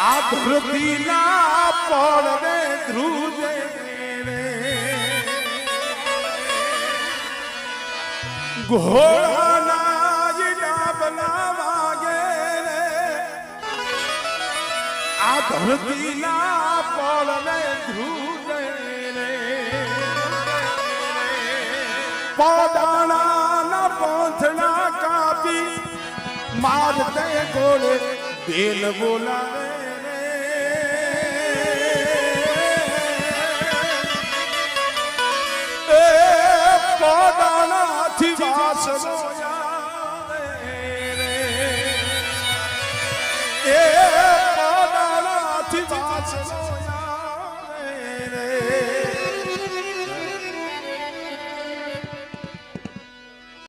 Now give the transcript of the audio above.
આ ધરતીના પડને ધ્રુજે રે ઘોડાના ડાબલા વાગે રે આ ધરતીના પડને ધ્રુજે રે પોદાણા પંથના કાપી મારતે ગોળે બેલ બોલાવે પોદાણાથી વાસનો